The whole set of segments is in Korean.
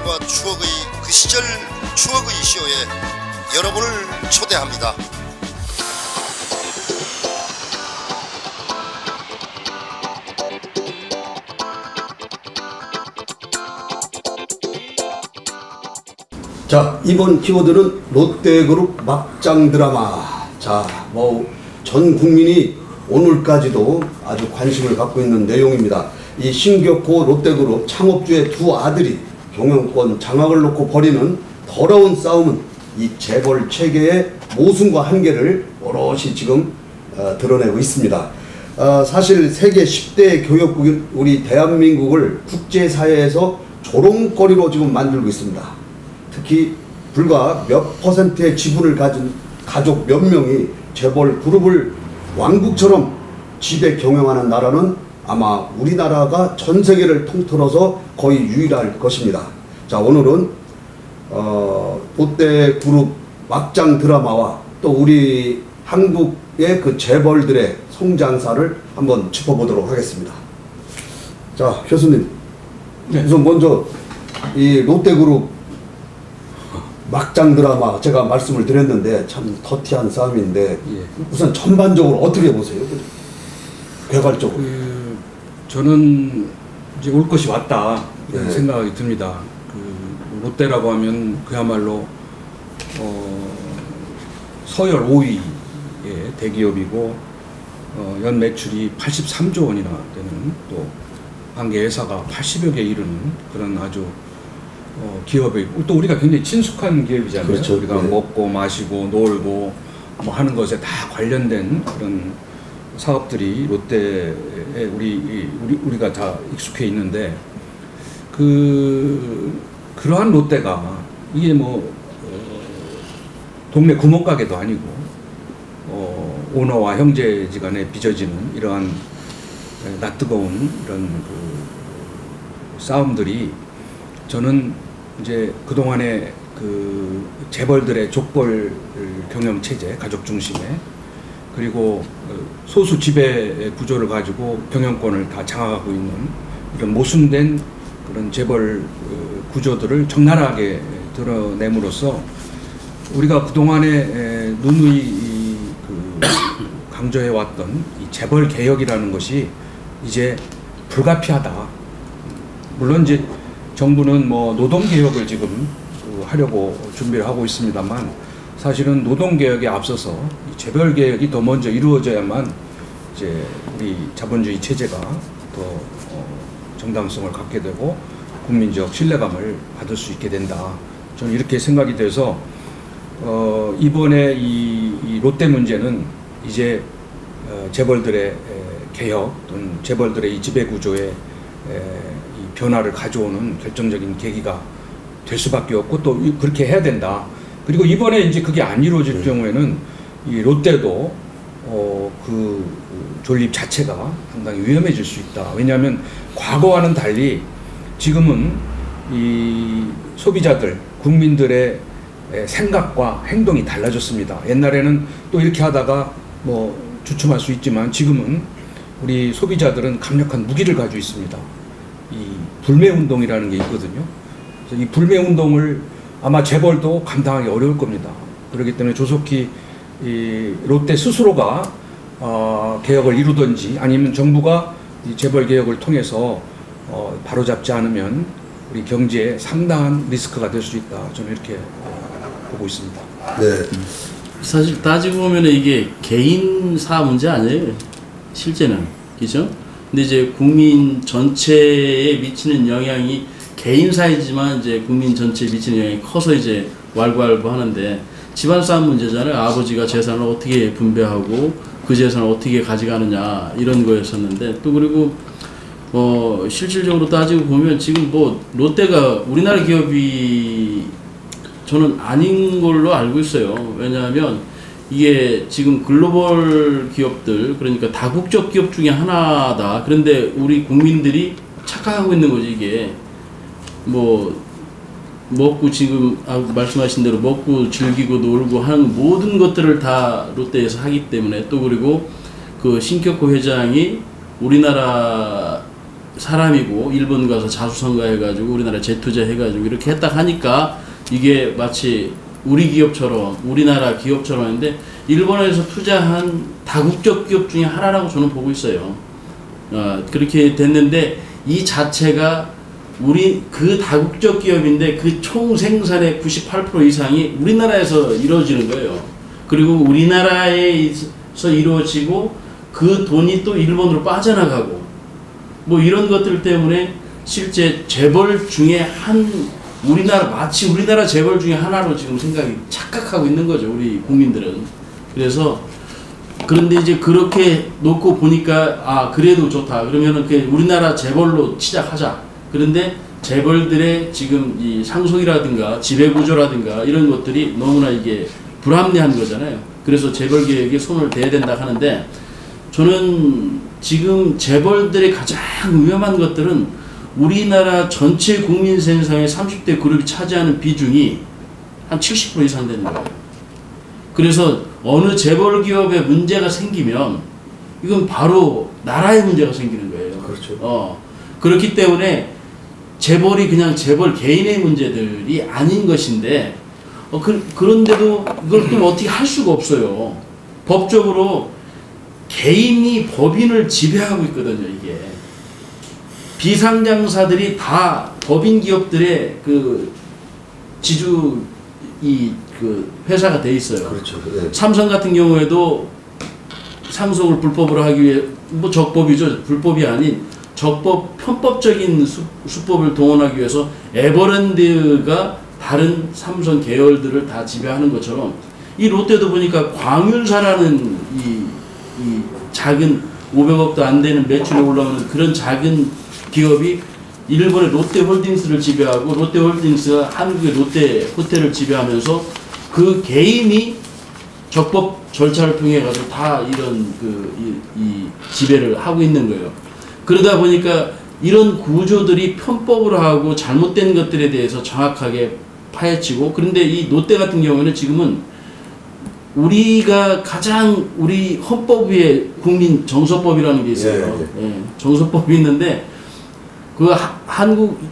사랑과 추억의 그 시절 추억의 쇼에 여러분을 초대합니다. 자, 이번 키워드는 롯데그룹 막장 드라마. 자, 전 국민이 오늘까지도 아주 관심을 갖고 있는 내용입니다. 이 신격호 롯데그룹 창업주의 두 아들이 경영권 장악을 놓고 벌이는 더러운 싸움은 이 재벌 체계의 모순과 한계를 오롯이 지금 드러내고 있습니다. 사실 세계 10대 교역국인 우리 대한민국을 국제사회에서 조롱거리로 지금 만들고 있습니다. 특히 불과 몇 퍼센트의 지분을 가진 가족 몇 명이 재벌 그룹을 왕국처럼 지배 경영하는 나라는 아마 우리나라가 전 세계를 통틀어서 거의 유일할 것입니다. 자, 오늘은 롯데그룹 막장 드라마와 또 우리 한국의 그 재벌들의 성장사를 한번 짚어보도록 하겠습니다. 자, 교수님, 네. 우선 먼저 이 롯데그룹 막장 드라마 제가 말씀을 드렸는데 참 더티한 싸움인데, 예. 우선 전반적으로 어떻게 보세요? 개괄적으로. 저는 이제 올 것이 왔다 이런 생각이 듭니다. 롯데라고 하면 그야말로 서열 5위의 대기업이고 연 매출이 83조 원이나 되는, 또 관계 회사가 80여 개 이르는 그런 아주 기업이고, 또 우리가 굉장히 친숙한 기업이잖아요. 그렇죠. 우리가 먹고 마시고 놀고 뭐 하는 것에 다 관련된 그런 사업들이 롯데에 우리가 다 익숙해 있는데, 그러한 롯데가 이게 동네 구멍가게도 아니고 오너와 형제지간에 빚어지는 이러한 낯뜨거운 이런 싸움들이, 저는 이제 그동안의 재벌들의 족벌 경영 체제, 가족 중심의, 그리고 소수 지배 구조를 가지고 경영권을 다 장악하고 있는 이런 모순된 그런 재벌 구조들을 적나라하게 드러냄으로써 우리가 그동안에 누누이 강조해왔던 이 재벌 개혁이라는 것이 이제 불가피하다. 물론 이제 정부는 노동개혁을 지금 하려고 준비를 하고 있습니다만, 사실은 노동개혁에 앞서서 이 재벌개혁이 더 먼저 이루어져야만 이제 우리 자본주의 체제가 더 정당성을 갖게 되고 국민적 신뢰감을 받을 수 있게 된다. 저는 이렇게 생각이 돼서 이번에 이 롯데 문제는 이제 재벌들의 개혁 또는 재벌들의 이 지배구조의 이 변화를 가져오는 결정적인 계기가 될 수밖에 없고, 또 그렇게 해야 된다. 그리고 이번에 이제 그게 안 이루어질 경우에는 이 롯데도 그 존립 자체가 상당히 위험해질 수 있다. 왜냐하면 과거와는 달리 지금은 이 소비자들, 국민들의 생각과 행동이 달라졌습니다. 옛날에는 또 이렇게 하다가 주춤할 수 있지만, 지금은 우리 소비자들은 강력한 무기를 가지고 있습니다. 이 불매운동이라는 게 있거든요. 그래서 이 불매운동을 아마 재벌도 감당하기 어려울 겁니다. 그렇기 때문에 조속히 이 롯데 스스로가 개혁을 이루든지, 아니면 정부가 이 재벌 개혁을 통해서 바로잡지 않으면 우리 경제에 상당한 리스크가 될 수 있다. 저는 이렇게 보고 있습니다. 네. 사실 따지고 보면 이게 개인사 문제 아니에요. 실제는. 그죠? 근데 이제 국민 전체에 미치는 영향이 개인사이지만 이제 국민 전체에 미치는 영향이 커서 이제 왈가왈부 하는데, 집안 싸움 문제잖아요. 아버지가 재산을 어떻게 분배하고 그 재산을 어떻게 가져가느냐, 이런 거였었는데, 또 그리고 실질적으로 따지고 보면 지금 롯데가 우리나라 기업이 저는 아닌 걸로 알고 있어요. 왜냐하면 이게 지금 글로벌 기업들, 그러니까 다국적 기업 중에 하나다. 그런데 우리 국민들이 착각하고 있는 거지. 이게 먹고 지금 말씀하신 대로 먹고 즐기고 놀고 하는 모든 것들을 다 롯데에서 하기 때문에, 또 그리고 그 신격호 회장이 우리나라 사람이고 일본 가서 자수성가해가지고 우리나라 재투자해가지고 이렇게 했다 하니까 이게 마치 우리 기업처럼 우리나라 기업처럼 했는데 일본에서 투자한 다국적 기업 중에 하나라고 저는 보고 있어요. 그렇게 됐는데 이 자체가 우리 그 다국적 기업인데 그 총 생산의 98% 이상이 우리나라에서 이루어지는 거예요. 그리고 우리나라에서 이루어지고 그 돈이 또 일본으로 빠져나가고 뭐 이런 것들 때문에 실제 재벌 중에 마치 우리나라 재벌 중에 하나로 지금 착각하고 있는 거죠, 우리 국민들은. 그래서 그런데 이제 그렇게 놓고 보니까 그래도 좋다. 그러면은 그 우리나라 재벌로 시작하자. 그런데 재벌들의 지금 이 상속이라든가 지배구조라든가 이런 것들이 너무나 이게 불합리한 거잖아요. 그래서 재벌 개혁에 손을 대야 된다 하는데 저는 지금 재벌들의 가장 위험한 것들은 우리나라 전체 국민 생산의 30대 그룹이 차지하는 비중이 한 70% 이상 되는 거예요. 그래서 어느 재벌 기업에 문제가 생기면 이건 바로 나라의 문제가 생기는 거예요. 그렇죠. 그렇기 때문에 재벌이 그냥 재벌 개인의 문제들이 아닌 것인데 그런데도 이걸 또 어떻게 할 수가 없어요. 법적으로 개인이 법인을 지배하고 있거든요. 이게 비상장사들이 다 법인 기업들의 그 지주 그 회사가 돼 있어요. 그렇죠. 네. 삼성 같은 경우에도 상속을 불법으로 하기 위해 뭐 적법이죠. 불법이 아닌 적법 편법적인 수법을 동원하기 위해서 에버랜드가 다른 삼성 계열들을 다 지배하는 것처럼 이 롯데도 보니까 광윤사라는 이 작은 500억도 안 되는 매출이 올라오는 그런 작은 기업이 일본의 롯데홀딩스를 지배하고 롯데홀딩스가 한국의 롯데 호텔을 지배하면서 그 개인이 적법 절차를 통해 가지고 다 이런 이 지배를 하고 있는 거예요. 그러다 보니까 이런 구조들이 편법으로 하고 잘못된 것들에 대해서 정확하게 파헤치고 그런데 이 롯데 같은 경우에는 지금은 우리가 가장 우리 헌법 위에 국민 정서법이라는 게 있어요. 정서법이 있는데 그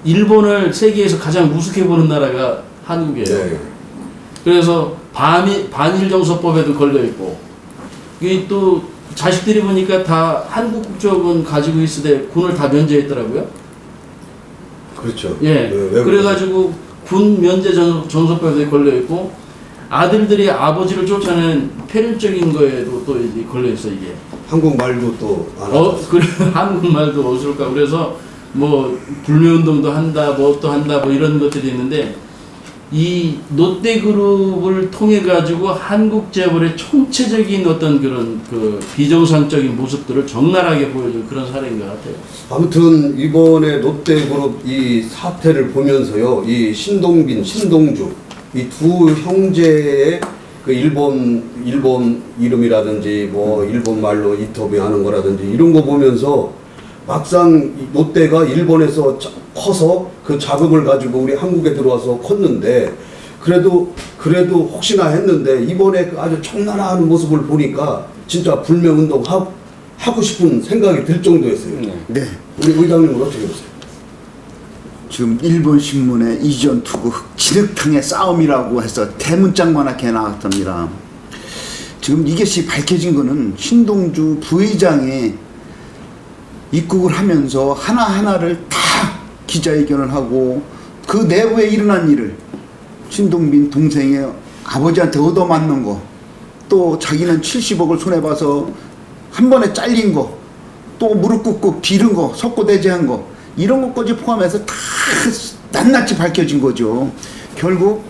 일본을 세계에서 가장 우습게 보는 나라가 한국이에요. 그래서 반일 정서법에도 걸려 있고 이게 또 자식들이 보니까 다 한국 국적은 가지고 있으되 군을 다 면제했더라고요. 그렇죠. 그래가지고 군 면제 정서법에 걸려 있고 아들들이 아버지를 쫓아낸 패륜적인 거에도 또 이제 걸려 있어 이게. 한국말도 또 안 하죠. 그래 한국말도 어수룩하 그래서 뭐 불매운동도 한다, 뭐 또 한다, 뭐 이런 것들이 있는데 이 롯데그룹을 통해 가지고 한국 재벌의 총체적인 어떤 그런 그 비정상적인 모습들을 적나라하게 보여준 그런 사례인 것 같아요. 아무튼 이번에 롯데그룹 이 사태를 보면서요, 이 신동빈, 신동주 이 두 형제의 그 일본 이름이라든지 뭐 일본 말로 인터뷰하는 거라든지 이런 거 보면서 막상 롯데가 일본에서 커서 그 자금을 가지고 우리 한국에 들어와서 컸는데 그래도 혹시나 했는데 이번에 아주 적나라한 모습을 보니까 진짜 불매운동 하고 싶은 생각이 들 정도였어요. 네. 우리 의장님은 어떻게 보세요? 지금 일본 신문에 이전 투구 진흙탕의 싸움이라고 해서 대문짝만하게 나왔답니다. 지금 이것이 밝혀진 거는 신동주 부회장의 입국을 하면서 하나하나를 다 기자회견을 하고 그 내부에 일어난 일을 신동빈 동생의 아버지한테 얻어맞는 거, 또 자기는 70억을 손해봐서 한 번에 잘린 거, 또 무릎 꿇고 빌은 거, 석고대죄한 거, 이런 것까지 포함해서 다 낱낱이 밝혀진 거죠. 결국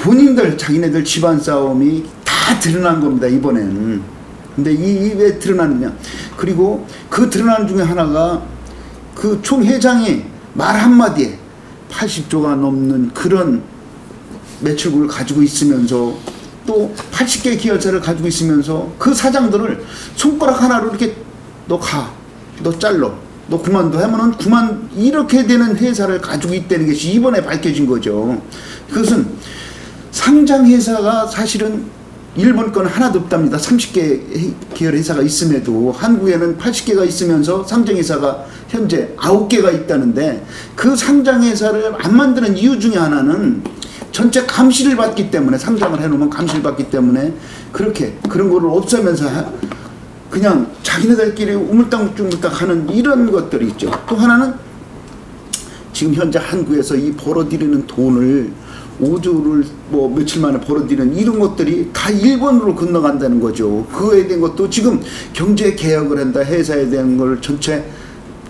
본인들 자기네들 집안 싸움이 다 드러난 겁니다, 이번엔. 근데 이 왜 드러나느냐? 그리고 그 드러나는 중에 하나가 그 총회장이 말 한마디에 80조가 넘는 그런 매출국을 가지고 있으면서 또 80개 기업체를 가지고 있으면서 그 사장들을 손가락 하나로 이렇게 너 가, 너 잘러, 너 그만둬 하면은 그만 이렇게 되는 회사를 가지고 있다는 것이 이번에 밝혀진 거죠. 그것은 상장 회사가 사실은 일본 건 하나도 없답니다. 30개 계열 회사가 있음에도 한국에는 80개가 있으면서 상장 회사가 현재 9개가 있다는데 그 상장회사를 안 만드는 이유 중에 하나는 전체 감시를 받기 때문에, 상장을 해놓으면 감시를 받기 때문에 그렇게 그런 거를 없애면서 그냥 자기네들끼리 우물딱우물딱 하는 이런 것들이 있죠. 또 하나는 지금 현재 한국에서 이 벌어들이는 돈을 5조를 뭐 며칠 만에 벌어들이는 이런 것들이 다 일본으로 건너간다는 거죠. 그거에 대한 것도 지금 경제 개혁을 한다, 회사에 대한 걸 전체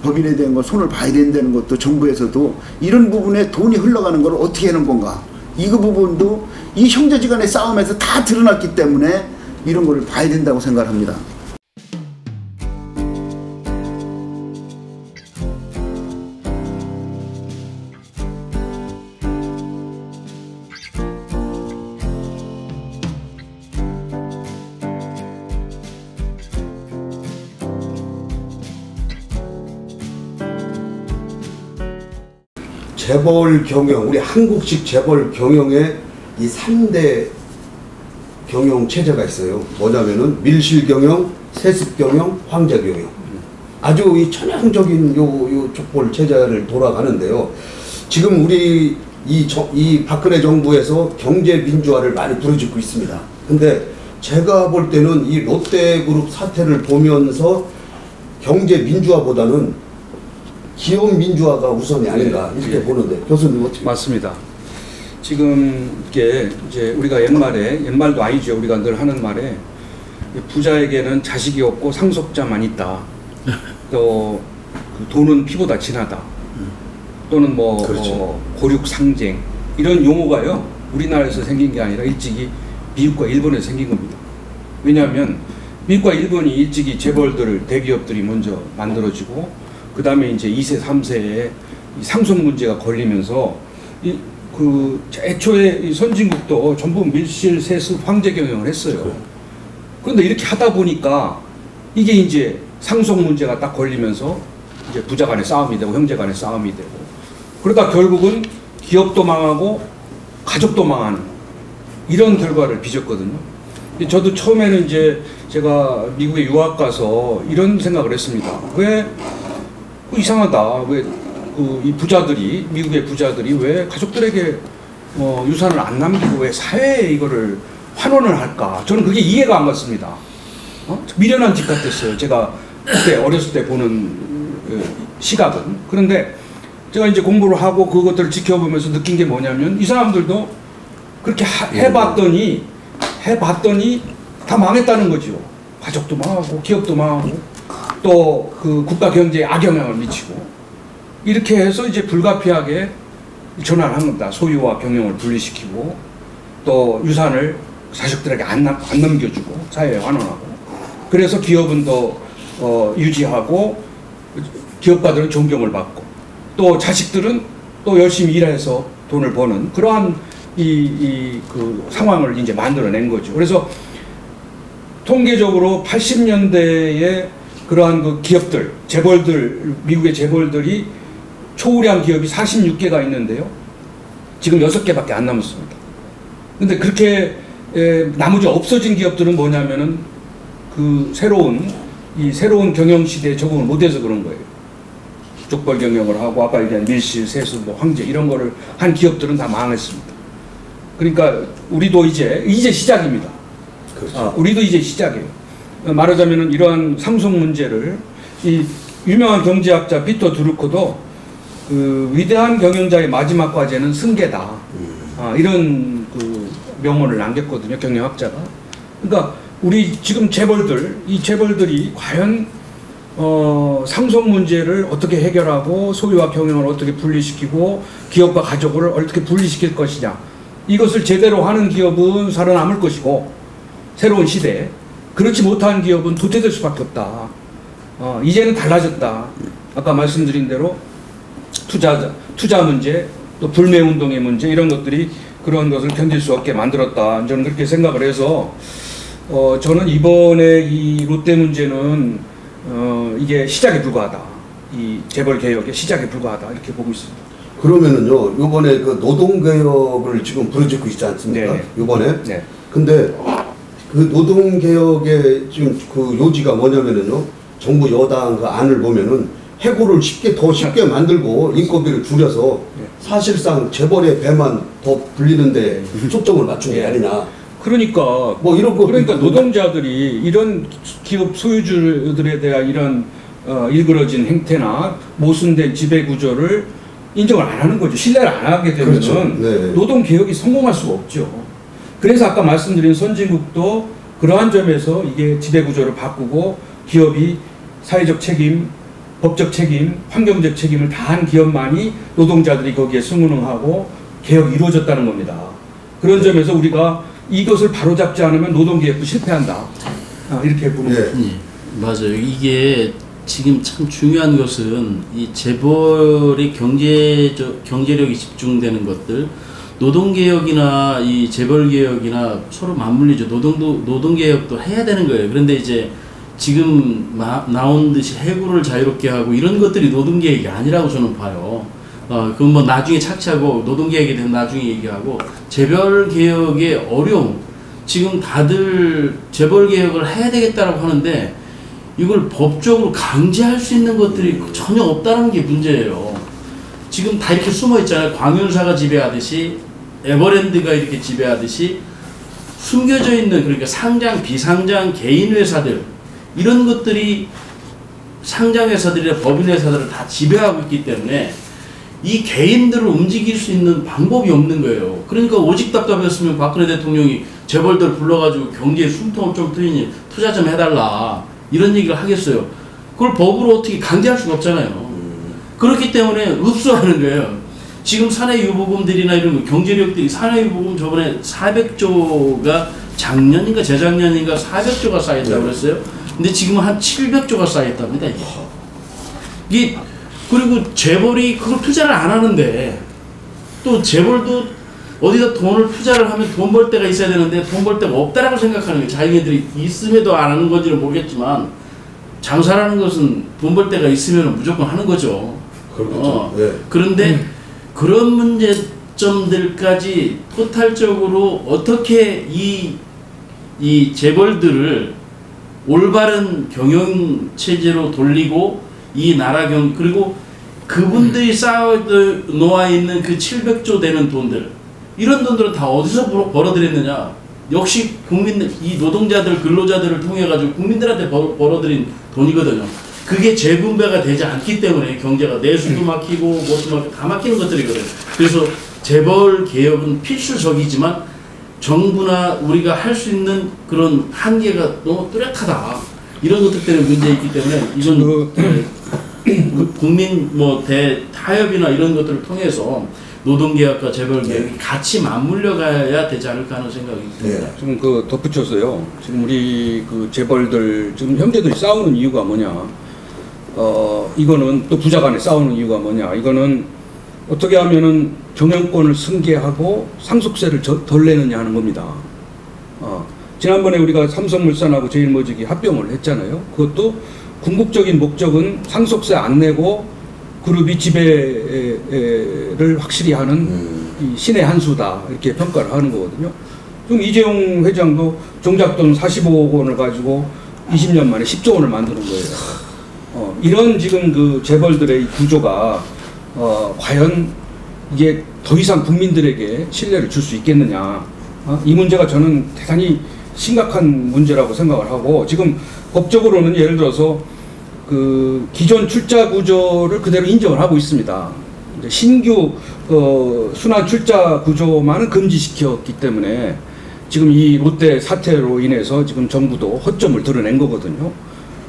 법인에 대한 걸 손을 봐야 된다는 것도 정부에서도 이런 부분에 돈이 흘러가는 걸 어떻게 하는 건가, 이거 부분도 이 형제지간의 싸움에서 다 드러났기 때문에 이런 걸 봐야 된다고 생각합니다. 재벌 경영, 우리 한국식 재벌 경영의 이 3대 경영 체제가 있어요. 뭐냐면은 밀실 경영, 세습 경영, 황제 경영. 아주 이 전형적인 요 족벌 체제를 돌아가는데요. 지금 우리 이 박근혜 정부에서 경제 민주화를 많이 부르짖고 있습니다. 근데 제가 볼 때는 이 롯데그룹 사태를 보면서 경제 민주화보다는 기업 민주화가 우선이 아닌가 이렇게 보는데 교수님 어떻게? 맞습니다. 지금 이게 이제 우리가 옛말도 아니죠. 우리가 늘 하는 말에 부자에게는 자식이 없고 상속자만 있다. 또 그 돈은 피보다 진하다. 또는 뭐, 그렇죠. 고륙상쟁 이런 용어가요. 우리나라에서 생긴 게 아니라 일찍이 미국과 일본에서 생긴 겁니다. 왜냐하면 미국과 일본이 일찍이 재벌들, 대기업들이 먼저 만들어지고 그 다음에 이제 2세, 3세에 상속 문제가 걸리면서 애초에 이 선진국도 전부 밀실, 세습, 황제 경영을 했어요. 그런데 이렇게 하다 보니까 이게 이제 상속 문제가 딱 걸리면서 이제 부자 간의 싸움이 되고 형제 간의 싸움이 되고 그러다 결국은 기업도 망하고 가족도 망하는 이런 결과를 빚었거든요. 저도 처음에는 이제 제가 미국에 유학 가서 이런 생각을 했습니다. 왜 이상하다. 왜 이 부자들이, 미국의 부자들이 왜 가족들에게 유산을 안 남기고 왜 사회에 이거를 환원을 할까? 저는 그게 이해가 안 갔습니다. 미련한 짓 같았어요. 제가 그때 어렸을 때 보는 시각은. 그런데 제가 이제 공부를 하고 그것들을 지켜보면서 느낀 게 뭐냐면 이 사람들도 그렇게 해봤더니 다 망했다는 거죠. 가족도 망하고 기업도 망하고 또 그 국가 경제에 악영향을 미치고 이렇게 해서 이제 불가피하게 전환을 한 겁니다. 소유와 경영을 분리시키고 또 유산을 자식들에게 안 넘겨주고 사회에 환원하고 그래서 기업은 더 유지하고 기업가들은 존경을 받고 또 자식들은 또 열심히 일해서 돈을 버는 그러한 그 상황을 이제 만들어낸 거죠. 그래서 통계적으로 80년대에 그러한 그 기업들, 재벌들, 미국의 재벌들이 초우량 기업이 46개가 있는데요. 지금 6개밖에 안 남았습니다. 근데 그렇게 나머지 없어진 기업들은 뭐냐면은 그 새로운 경영 시대에 적응을 못해서 그런 거예요. 족벌 경영을 하고 아까 얘기한 밀실, 세수, 뭐 황제 이런 거를 한 기업들은 다 망했습니다. 그러니까 우리도 이제 시작입니다. 그렇죠. 우리도 이제 시작이에요. 말하자면은 이러한 상속 문제를 이 유명한 경제학자 피터 드루커도 그 위대한 경영자의 마지막 과제는 승계다. 이런 그 명언을 남겼거든요. 경영학자가. 그러니까 우리 지금 이 재벌들이 과연 상속 문제를 어떻게 해결하고 소유와 경영을 어떻게 분리시키고 기업과 가족을 어떻게 분리시킬 것이냐. 이것을 제대로 하는 기업은 살아남을 것이고 새로운 시대에 그렇지 못한 기업은 도태될 수밖에 없다. 이제는 달라졌다. 아까 말씀드린 대로 투자 문제, 또 불매운동의 문제 이런 것들이 그런 것을 견딜 수 없게 만들었다. 저는 그렇게 생각을 해서 저는 이번에 이 롯데 문제는 이게 시작에 불과하다. 이 재벌 개혁의 시작에 불과하다. 이렇게 보고 있습니다. 그러면은요, 요번에 그 노동개혁을 지금 부르짖고 있지 않습니까? 네네. 요번에. 네. 근데 그 노동개혁의 지금 그 요지가 뭐냐면은요, 정부 여당 그 안을 보면은 해고를 더 쉽게 만들고 인건비를 줄여서 사실상 재벌의 배만 더 불리는데 초점을 맞춘 게 아니냐. 그러니까 뭐 이런 거 그러니까 노동자들이 이런 기업 소유주들에 대한 이런 일그러진 행태나 모순된 지배 구조를 인정을 안 하는 거죠. 신뢰를 안 하게 되면 그렇죠. 네. 노동 개혁이 성공할 수가 없죠. 그래서 아까 말씀드린 선진국도 그러한 점에서 이게 지배 구조를 바꾸고 기업이 사회적 책임, 법적 책임, 환경적 책임을 다한 기업만이 노동자들이 거기에 승운응하고 개혁이 이루어졌다는 겁니다. 그런 점에서 우리가 이것을 바로잡지 않으면 노동개혁도 실패한다. 이렇게 보는 네. 거죠. 맞아요. 이게 지금 참 중요한 것은 이 재벌의 경제력이 집중되는 것들, 노동개혁이나 이 재벌개혁이나 서로 맞물리죠. 노동개혁도 해야 되는 거예요. 그런데 이제 지금 나온 듯이 해고를 자유롭게 하고 이런 것들이 노동개혁이 아니라고 저는 봐요. 그건 뭐 나중에 착취하고 노동개혁에 대해서 나중에 얘기하고, 재벌개혁의 어려움, 지금 다들 재벌개혁을 해야 되겠다라고 하는데 이걸 법적으로 강제할 수 있는 것들이 전혀 없다는 게 문제예요. 지금 다 이렇게 숨어 있잖아요. 광윤사가 지배하듯이, 에버랜드가 이렇게 지배하듯이 숨겨져 있는, 그러니까 상장, 비상장, 개인 회사들, 이런 것들이 상장 회사들이나 법인 회사들을 다 지배하고 있기 때문에 이 개인들을 움직일 수 있는 방법이 없는 거예요. 그러니까 오직 답답했으면 박근혜 대통령이 재벌들 불러가지고 경제에 숨통을 좀 트이니 투자 좀 해달라, 이런 얘기를 하겠어요. 그걸 법으로 어떻게 강제할 수가 없잖아요. 그렇기 때문에 흡수하는 거예요. 지금 사내유보금들이나 이런 거, 경제력들이, 사내유보금 저번에 400조가 작년인가 재작년인가 400조가 쌓였다고 그랬어요. 근데 지금은 한 700조가 쌓였답니다. 이게 그리고 재벌이 그걸 투자를 안 하는데, 또 재벌도 어디다 돈을 투자를 하면 돈 벌 데가 있어야 되는데 돈 벌 데가 없다라고 생각하는 거예요. 자기네들이 있음에도 안 하는 건지는 모르겠지만 장사라는 것은 돈 벌 데가 있으면 무조건 하는 거죠. 그렇죠. 네. 그런데 그런 문제점들까지 토탈적으로 어떻게 이 재벌들을 올바른 경영 체제로 돌리고, 이 나라 그리고 그분들이 쌓아 놓아 있는 그 700조 되는 돈들, 이런 돈들은 다 어디서 벌어들였느냐? 역시 국민들, 이 노동자들, 근로자들을 통해 가지고 국민들한테 벌어들인 돈이거든요. 그게 재분배가 되지 않기 때문에 경제가 내수도 막히고 뭐도 막히고 다 막히는 것들이거든요. 그래서 재벌 개혁은 필수적이지만 정부나 우리가 할 수 있는 그런 한계가 너무 뚜렷하다, 이런 것들 때문에 문제 있기 때문에 이건 국민 타협이나 이런 것들을 통해서 노동개혁과 재벌개혁이 같이 맞물려 가야 되지 않을까 하는 생각이 듭니다. 좀 덧붙여서요. 지금 우리 그 재벌들, 지금 형제들이 싸우는 이유가 뭐냐? 이거는 또 부자 간에 싸우는 이유가 뭐냐? 이거는 어떻게 하면은 경영권을 승계하고 상속세를 덜 내느냐 하는 겁니다. 지난번에 우리가 삼성물산하고 제일모직이 합병을 했잖아요. 그것도 궁극적인 목적은 상속세 안 내고 그룹이 지배를 확실히 하는 이 신의 한 수다, 이렇게 평가를 하는 거거든요. 지금 이재용 회장도 종잣돈 45억 원을 가지고 20년 만에 10조 원을 만드는 거예요. 이런 지금 그 재벌들의 이 구조가 과연 이게 더 이상 국민들에게 신뢰를 줄 수 있겠느냐, 이 문제가 저는 대단히 심각한 문제라고 생각을 하고, 지금 법적으로는 예를 들어서 그 기존 출자 구조를 그대로 인정을 하고 있습니다. 신규 순환 출자 구조만은 금지시켰기 때문에 지금 이 롯데 사태로 인해서 지금 정부도 허점을 드러낸 거거든요.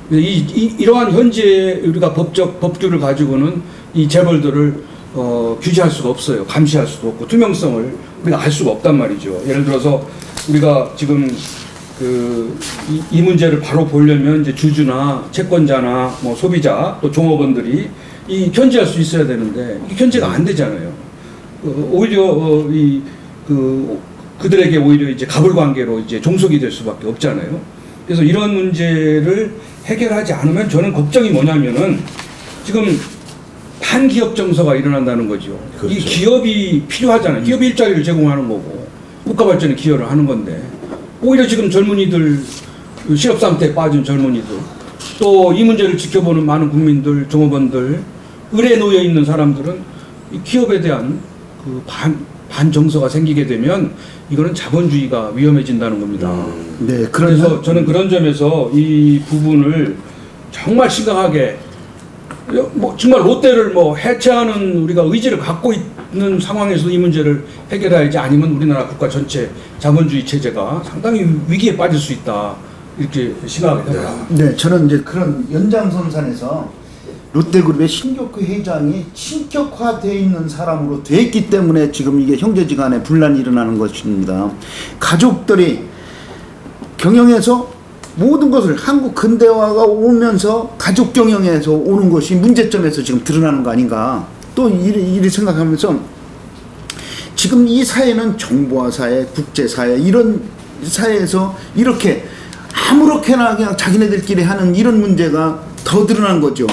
이러한 현재 우리가 법규를 가지고는 이 재벌들을 규제할 수가 없어요. 감시할 수도 없고 투명성을 우리가 알 수가 없단 말이죠. 예를 들어서 우리가 지금 이 문제를 바로 보려면 이제 주주나 채권자나 뭐 소비자 또 종업원들이 이 견제할 수 있어야 되는데 이게 견제가 안 되잖아요. 오히려 그들에게 오히려 이제 가불관계로 이제 종속이 될 수밖에 없잖아요. 그래서 이런 문제를 해결하지 않으면 저는 걱정이 뭐냐면은 지금 반기업 정서가 일어난다는 거죠. 그렇죠. 이 기업이 필요하잖아요. 기업이 일자리를 제공하는 거고 국가 발전에 기여를 하는 건데, 오히려 지금 젊은이들, 실업 상태에 빠진 젊은이들, 또 이 문제를 지켜보는 많은 국민들, 종업원들, 을에 놓여 있는 사람들은 이 기업에 대한 그 반정서가 생기게 되면 이거는 자본주의가 위험해진다는 겁니다. 네, 그래서 저는 그런 점에서 이 부분을 정말 심각하게 뭐 정말 롯데를 뭐 해체하는 우리가 의지를 갖고 있는 상황에서 이 문제를 해결해야지, 아니면 우리나라 국가 전체 자본주의 체제가 상당히 위기에 빠질 수 있다, 이렇게 생각을 합니다. 네, 저는 이제 그런 연장선상에서 롯데그룹의 신격호 회장이 신격화되어 있는 사람으로 됐기 때문에 지금 이게 형제지간에 분란이 일어나는 것입니다. 가족들이 경영에서 모든 것을 한국 근대화가 오면서 가족 경영에서 오는 것이 문제점에서 지금 드러나는 거 아닌가, 또 이리 생각하면서 지금 이 사회는 정보화 사회, 국제사회, 이런 사회에서 이렇게 아무렇게나 그냥 자기네들끼리 하는 이런 문제가 더 드러난 거죠.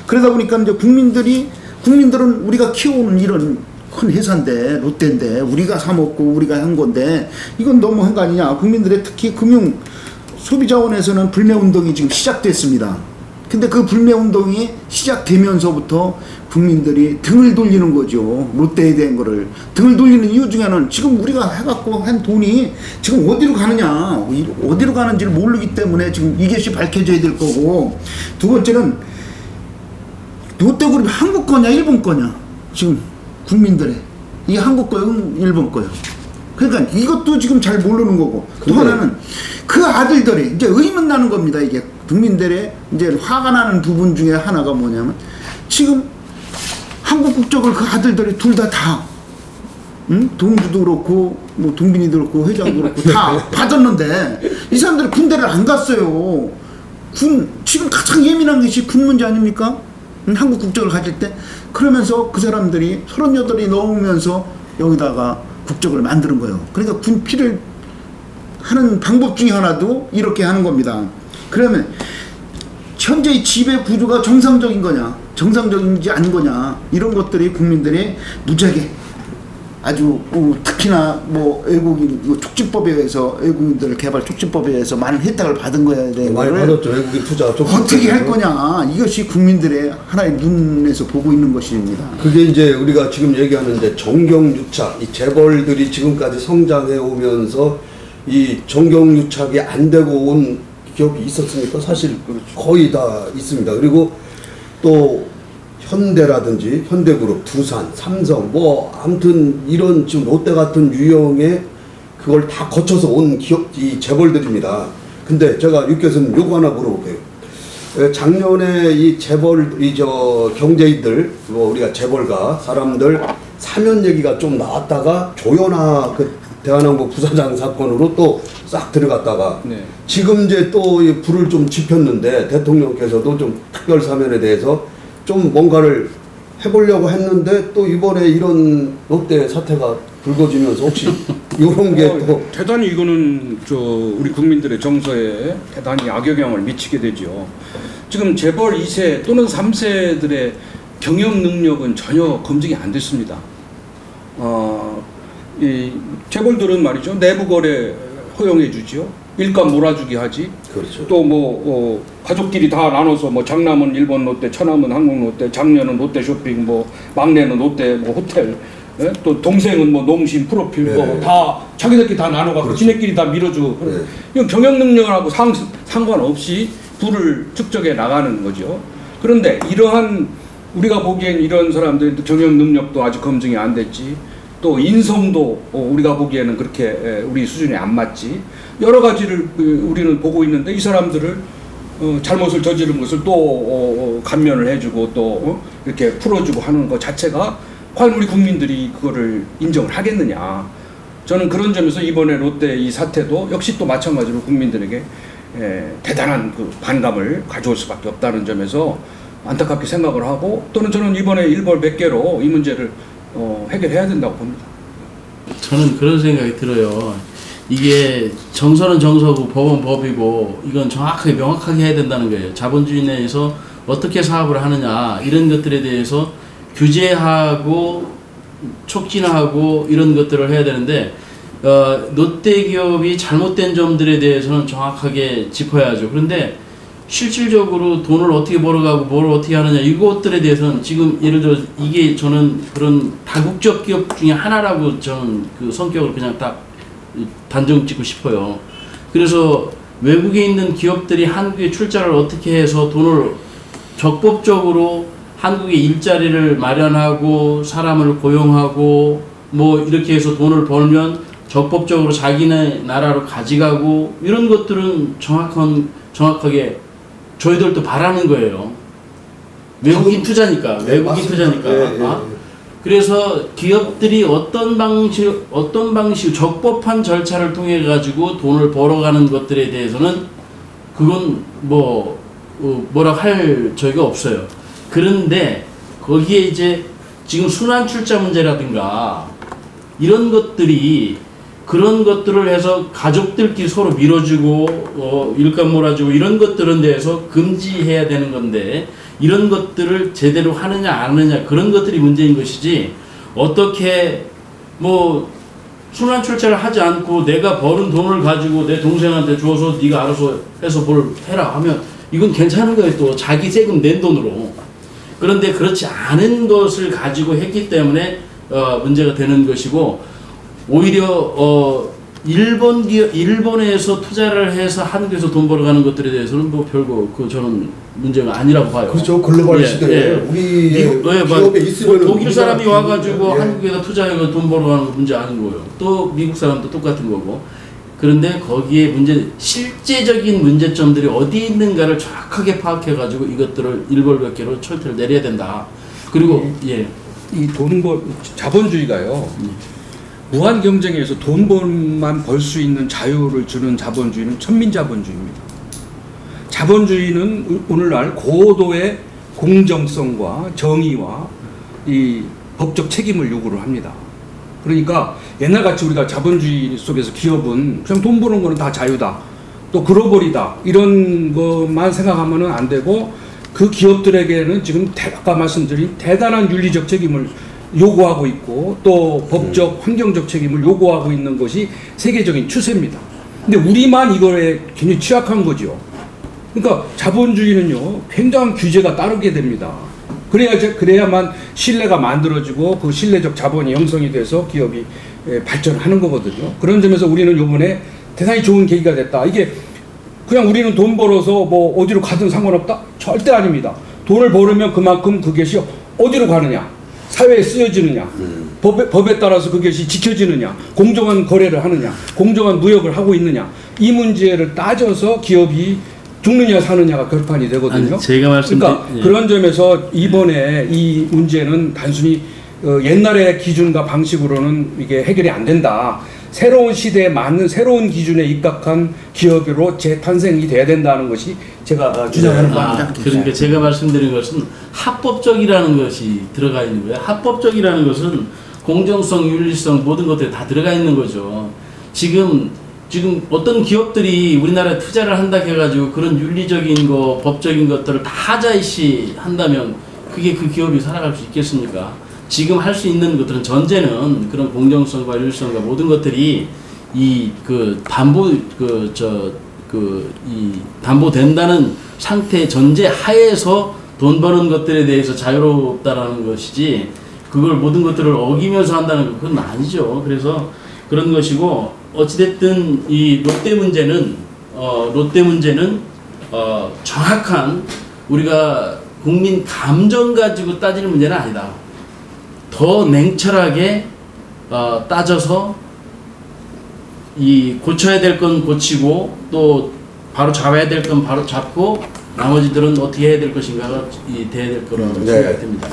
그러다 보니까 이제 국민들은 우리가 키워오는 이런 큰 회사인데, 롯데인데, 우리가 사먹고 우리가 한 건데, 이건 너무 한 거 아니냐. 국민들의 특히 금융 소비자원에서는 불매운동이 지금 시작됐습니다. 근데 그 불매운동이 시작되면서부터 국민들이 등을 돌리는 거죠. 롯데에 대한 거를. 등을 돌리는 이유 중에는 지금 우리가 해갖고 한 돈이 지금 어디로 가느냐, 어디로 가는지를 모르기 때문에 지금 이것이 밝혀져야 될 거고, 두 번째는 롯데그룹이 한국 거냐 일본 거냐, 지금 국민들의 이게 한국 거요 일본 거요. 그러니까 이것도 지금 잘 모르는 거고, 또 하나는 그 아들들이 이제 의문 나는 겁니다. 이게 국민들의 이제 화가 나는 부분 중에 하나가 뭐냐면, 지금 한국 국적을 그 아들들이 둘 다 동주도 그렇고 뭐 동빈이도 그렇고 회장도 그렇고 다 받았는데 이 사람들이 군대를 안 갔어요. 지금 가장 예민한 것이 군 문제 아닙니까? 한국 국적을 가질 때. 그러면서 그 사람들이 38이 넘으면서 여기다가 국적을 만드는 거예요. 그러니까 군 피를 하는 방법 중에 하나도 이렇게 하는 겁니다. 그러면 현재의 지배 구조가 정상적인 거냐, 정상적인지 아닌 거냐, 이런 것들이 국민들이 무지하게 아주 특히나 뭐 외국인 촉진법에 의해서, 외국인들 개발 촉진법에 의해서 많은 혜택을 받은 거야. 많이 받았죠. 외국인 투자. 어떻게 할 거냐, 이것이 국민들의 하나의 눈에서 보고 있는 것입니다. 그게 이제 우리가 지금 얘기하는데 정경유착, 이 재벌들이 지금까지 성장해 오면서 이 정경유착이 안 되고 온 기업이 있었습니까? 사실 거의 다 있습니다. 그리고 또 현대라든지 현대그룹, 두산, 삼성, 뭐 아무튼 이런 지금 롯데 같은 유형의 그걸 다 거쳐서 온 기업, 이 재벌들입니다. 근데 제가 유 교수님 요거 하나 물어볼게요. 작년에 이 재벌, 경제인들, 뭐 우리가 재벌가 사람들 사면 얘기가 좀 나왔다가 조현아 그 대한항공 부사장 사건으로 또 싹 들어갔다가 네. 지금 이제 또 불을 좀 지폈는데, 대통령께서도 좀 특별 사면에 대해서 좀 뭔가를 해보려고 했는데, 또 이번에 이런 롯데 사태가 불거지면서 혹시 이런 게 또 대단히 이거는 우리 국민들의 정서에 대단히 악영향을 미치게 되죠. 지금 재벌 2세 또는 3세들의 경영 능력은 전혀 검증이 안 됐습니다. 이 재벌들은 말이죠, 내부 거래 허용해 주죠. 일감 몰아주기 하지. 그렇죠. 또 뭐 가족끼리 다 나눠서 뭐 장남은 일본 롯데, 처남은 한국 롯데, 장녀는 롯데 쇼핑, 뭐 막내는 롯데 뭐 호텔, 예? 또 동생은 뭐 농심, 프로필, 네. 뭐 다 자기들끼리 다 나눠갖고 그렇죠. 지네끼리 다 밀어주고. 네. 이건 경영 능력하고 상관없이 부를 축적해 나가는 거죠. 그런데 이러한 우리가 보기엔 이런 사람들의 경영 능력도 아직 검증이 안 됐지. 또 인성도 우리가 보기에는 그렇게 우리 수준에 안 맞지. 여러 가지를 우리는 보고 있는데, 이 사람들을 잘못을 저지른 것을 또 감면을 해주고 또 이렇게 풀어주고 하는 것 자체가 과연 우리 국민들이 그거를 인정을 하겠느냐. 저는 그런 점에서 이번에 롯데 이 사태도 역시 또 마찬가지로 국민들에게 대단한 그 반감을 가져올 수밖에 없다는 점에서 안타깝게 생각을 하고, 또는 저는 이번에 일벌백계로 이 문제를 해결해야 된다고 봅니다. 저는 그런 생각이 들어요. 이게 정서는 정서고 법은 법이고, 이건 정확하게 명확하게 해야 된다는 거예요. 자본주의 내에서 어떻게 사업을 하느냐, 이런 것들에 대해서 규제하고 촉진하고 이런 것들을 해야 되는데, 롯데 기업이 잘못된 점들에 대해서는 정확하게 짚어야죠. 그런데 실질적으로 돈을 어떻게 벌어가고 뭘 어떻게 하느냐 이것들에 대해서는 지금 예를 들어 이게 저는 그런 다국적 기업 중에 하나라고 저는 그 성격을 그냥 딱 단정 짓고 싶어요. 그래서 외국에 있는 기업들이 한국에 출자를 어떻게 해서 돈을 적법적으로 한국에 일자리를 마련하고 사람을 고용하고 뭐 이렇게 해서 돈을 벌면 적법적으로 자기네 나라로 가져가고 이런 것들은 정확하게 저희들도 바라는 거예요. 외국인 투자니까. 네, 외국인 맞습니다. 투자니까. 네, 네. 그래서 기업들이 어떤 방식 적법한 절차를 통해 가지고 돈을 벌어가는 것들에 대해서는 그건 뭐라 할 저희가 없어요. 그런데 거기에 이제 지금 순환 출자 문제라든가 이런 것들이 그런 것들을 해서 가족들끼리 서로 밀어주고 일감 몰아주고 이런 것들은 대해서 금지해야 되는 건데 이런 것들을 제대로 하느냐 안 하느냐 그런 것들이 문제인 것이지 어떻게 뭐 순환 출자를 하지 않고 내가 버는 돈을 가지고 내 동생한테 줘서 네가 알아서 해서 뭘 해라 하면 이건 괜찮은 거예요. 또 자기 세금 낸 돈으로. 그런데 그렇지 않은 것을 가지고 했기 때문에 문제가 되는 것이고 오히려 일본에서 투자를 해서 한국에서 돈 벌어가는 것들에 대해서는 뭐 별거 저는 문제가 아니라고 봐요. 그렇죠. 글로벌 시대에 우리 기업에 있으면 독일 사람이 와가지고 예. 한국에다 투자해서 돈 벌어가는 거 문제 아닌 거예요. 또 미국 사람도 똑같은 거고. 그런데 거기에 실제적인 문제점들이 어디 있는가를 정확하게 파악해가지고 이것들을 일벌백계로 철퇴를 내려야 된다. 그리고 이 자본주의가요. 무한 경쟁에서 돈만 벌 수 있는 자유를 주는 자본주의는 천민자본주의입니다. 자본주의는 오늘날 고도의 공정성과 정의와 이 법적 책임을 요구를 합니다. 그러니까 옛날같이 우리가 자본주의 속에서 기업은 그냥 돈 버는 거는 다 자유다. 또 글로벌이다. 이런 것만 생각하면 안 되고 그 기업들에게는 지금 아까 말씀드린 대단한 윤리적 책임을 요구하고 있고 또 법적 환경적 책임을 요구하고 있는 것이 세계적인 추세입니다. 근데 우리만 이거에 굉장히 취약한 거죠. 그러니까 자본주의는요 굉장한 규제가 따르게 됩니다. 그래야만 신뢰가 만들어지고 그 신뢰적 자본이 형성이 돼서 기업이 발전하는 거거든요. 그런 점에서 우리는 이번에 대단히 좋은 계기가 됐다. 이게 그냥 우리는 돈 벌어서 뭐 어디로 가든 상관없다? 절대 아닙니다. 돈을 벌으면 그만큼 그것이 어디로 가느냐? 사회에 쓰여지느냐? 법에 따라서 그것이 지켜지느냐? 공정한 거래를 하느냐? 공정한 무역을 하고 있느냐? 이 문제를 따져서 기업이 죽느냐 사느냐가 결판이 되거든요. 아니, 제가 그러니까 그런 점에서 이번에 이 문제는 단순히 옛날의 기준과 방식으로는 이게 해결이 안 된다. 새로운 시대에 맞는 새로운 기준에 입각한 기업으로 재탄생이 돼야 된다는 것이 제가 주장하는 바입니다. 그러니까 제가 말씀드린 것은 합법적이라는 것이 들어가 있는 거예요. 합법적이라는 것은 공정성, 윤리성 모든 것들이 다 들어가 있는 거죠. 지금 어떤 기업들이 우리나라에 투자를 한다 해가지고 그런 윤리적인 거, 법적인 것들을 다 하자이시 한다면 그게 그 기업이 살아갈 수 있겠습니까? 지금 할 수 있는 것들은 전제는 그런 공정성과 윤리성과 모든 것들이 담보된다는 상태 전제 하에서 돈 버는 것들에 대해서 자유롭다라는 것이지 그걸 모든 것들을 어기면서 한다는 건 그건 아니죠. 그래서 그런 것이고 어찌됐든 이 롯데 문제는 정확한 우리가 국민 감정 가지고 따지는 문제는 아니다. 더 냉철하게 따져서 고쳐야 될 건 고치고 또 바로 잡아야 될 건 바로 잡고 나머지들은 어떻게 해야 될 것인가가 돼야 될 거라고 생각이 듭니다.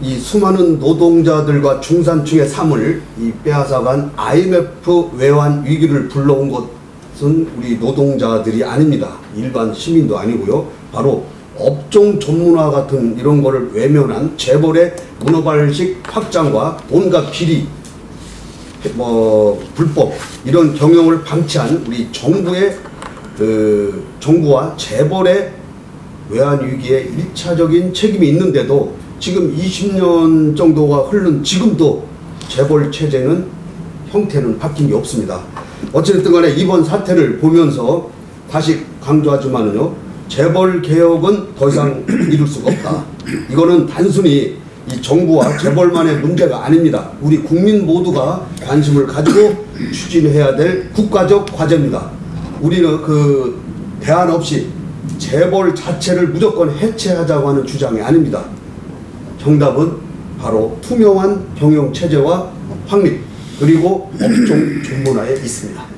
이 수많은 노동자들과 중산층의 삶을 빼앗아간 IMF 외환 위기를 불러온 것은 우리 노동자들이 아닙니다. 일반 시민도 아니고요. 바로 업종 전문화 같은 이런 거를 외면한 재벌의 문어발식 확장과 온갖 비리, 불법 이런 경영을 방치한 우리 정부와 재벌의 외환 위기에 1차적인 책임이 있는데도 지금 20년 정도가 흐른 지금도 재벌 체제는 형태는 바뀐 게 없습니다. 어찌됐든 간에 이번 사태를 보면서 다시 강조하지만은요, 재벌 개혁은 더 이상 이룰 수가 없다. 이거는 단순히 이 정부와 재벌만의 문제가 아닙니다. 우리 국민 모두가 관심을 가지고 추진해야 될 국가적 과제입니다. 우리는 그 대안 없이 재벌 자체를 무조건 해체하자고 하는 주장이 아닙니다. 정답은 바로 투명한 경영 체제와 확립, 그리고 업종 전문화에 있습니다.